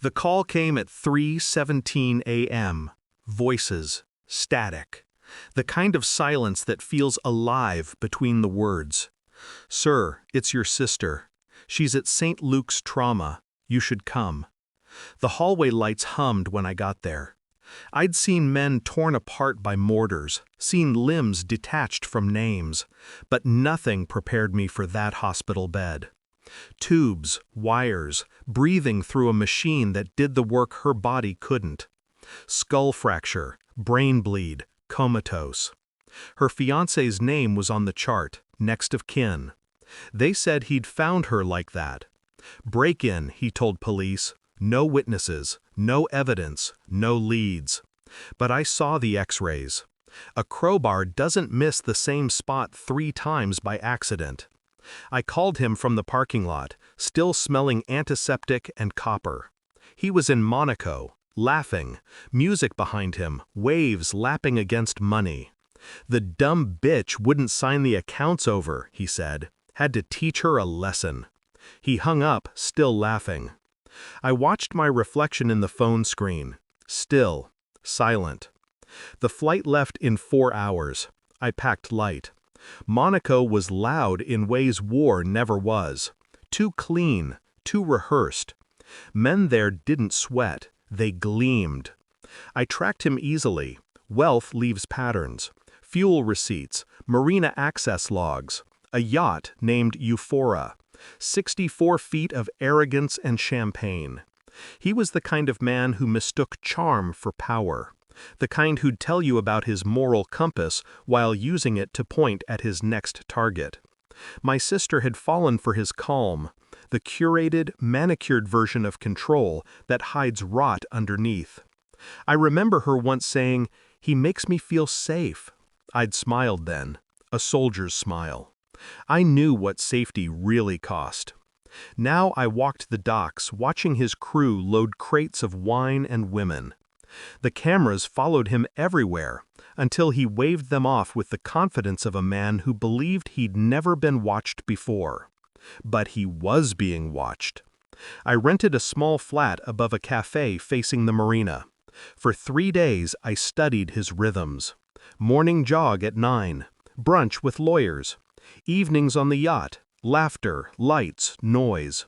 The call came at 3:17 a.m. Voices, static. The kind of silence that feels alive between the words. "Sir, it's your sister. She's at St. Luke's Trauma. You should come." The hallway lights hummed when I got there. I'd seen men torn apart by mortars, seen limbs detached from names, but nothing prepared me for that hospital bed. Tubes, wires, breathing through a machine that did the work her body couldn't. Skull fracture, brain bleed, comatose. Her fiancé's name was on the chart, next of kin. They said he'd found her like that. Break-in, he told police. No witnesses, no evidence, no leads. But I saw the x-rays. A crowbar doesn't miss the same spot 3 times by accident. I called him from the parking lot, still smelling antiseptic and copper. He was in Monaco, laughing, music behind him, waves lapping against money. The dumb bitch wouldn't sign the accounts over, he said. Had to teach her a lesson. He hung up, still laughing. I watched my reflection in the phone screen. Still, silent. The flight left in 4 hours. I packed light. Monaco was loud in ways war never was. Too clean, too rehearsed. Men there didn't sweat, they gleamed. I tracked him easily. Wealth leaves patterns. Fuel receipts, marina access logs. A yacht named Euphora. 64 feet of arrogance and champagne. He was the kind of man who mistook charm for power. The kind who'd tell you about his moral compass while using it to point at his next target. My sister had fallen for his calm, the curated, manicured version of control that hides rot underneath. I remember her once saying, "He makes me feel safe." I'd smiled then, a soldier's smile. I knew what safety really cost. Now I walked the docks, watching his crew load crates of wine and women. The cameras followed him everywhere, until he waved them off with the confidence of a man who believed he'd never been watched before. But he was being watched. I rented a small flat above a cafe facing the marina. For 3 days I studied his rhythms. Morning jog at 9, brunch with lawyers. Evenings on the yacht, laughter, lights, noise.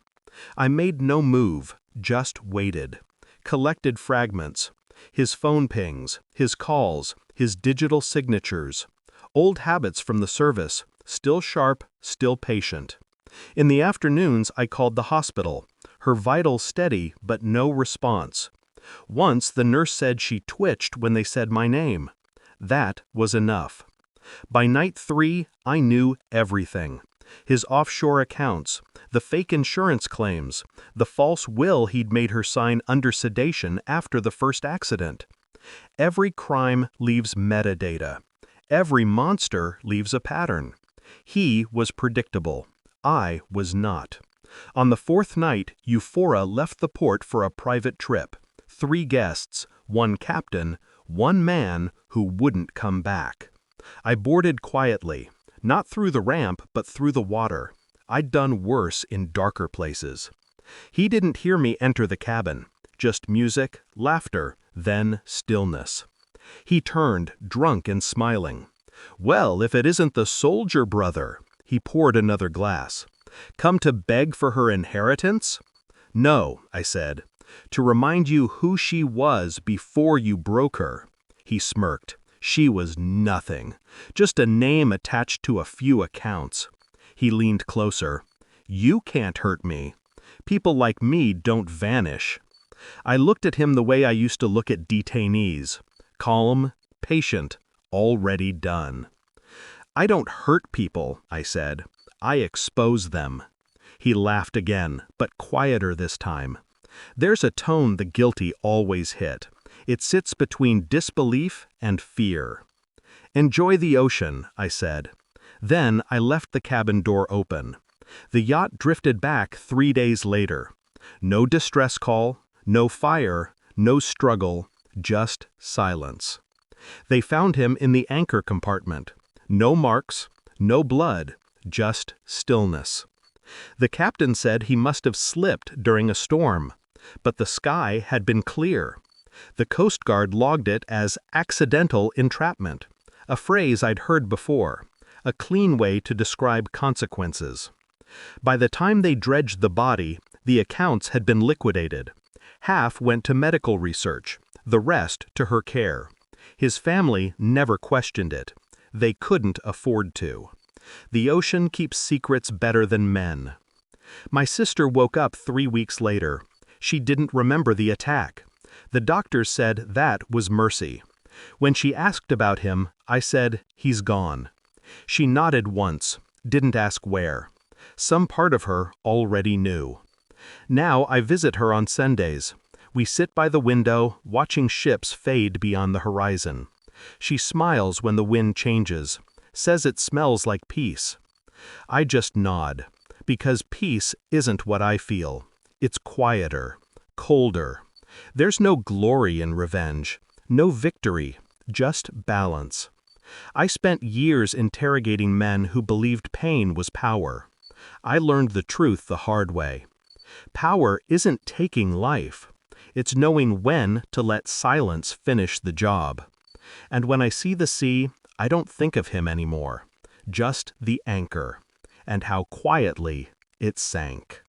I made no move, just waited. Collected fragments. His phone pings, his calls, his digital signatures. Old habits from the service, still sharp, still patient. In the afternoons I called the hospital, her vitals steady but no response. Once the nurse said she twitched when they said my name. That was enough. By night 3, I knew everything. His offshore accounts, the fake insurance claims, the false will he'd made her sign under sedation after the first accident. Every crime leaves metadata. Every monster leaves a pattern. He was predictable. I was not. On the 4th night, Euphora left the port for a private trip. 3 guests, 1 captain, 1 man who wouldn't come back. I boarded quietly, not through the ramp but through the water. I'd done worse in darker places. He didn't hear me enter the cabin, just music, laughter, then stillness. He turned, drunk and smiling. "Well, if it isn't the soldier brother." He poured another glass. "Come to beg for her inheritance?" "No," I said. "To remind you who she was before you broke her." He smirked. She was nothing, just a name attached to a few accounts. He leaned closer. "You can't hurt me. People like me don't vanish." I looked at him the way I used to look at detainees. Calm, patient, already done. "I don't hurt people," I said. "I expose them." He laughed again, but quieter this time. There's a tone the guilty always hit. It sits between disbelief and fear. "Enjoy the ocean," I said. Then I left the cabin door open. The yacht drifted back 3 days later. No distress call, no fire, no struggle, just silence. They found him in the anchor compartment. No marks, no blood, just stillness. The captain said he must have slipped during a storm. but the sky had been clear. The Coast Guard logged it as accidental entrapment, a phrase I'd heard before, a clean way to describe consequences. By the time they dredged the body, the accounts had been liquidated. Half went to medical research, the rest to her care. His family never questioned it. They couldn't afford to. The ocean keeps secrets better than men. My sister woke up 3 weeks later. She didn't remember the attack. The doctors said that was mercy. When she asked about him, I said, "He's gone." She nodded once, didn't ask where. Some part of her already knew. Now I visit her on Sundays. We sit by the window, watching ships fade beyond the horizon. She smiles when the wind changes, says it smells like peace. I just nod, because peace isn't what I feel. It's quieter, colder. There's no glory in revenge, no victory, just balance. I spent years interrogating men who believed pain was power. I learned the truth the hard way. Power isn't taking life. It's knowing when to let silence finish the job. And when I see the sea, I don't think of him anymore, just the anchor, and how quietly it sank.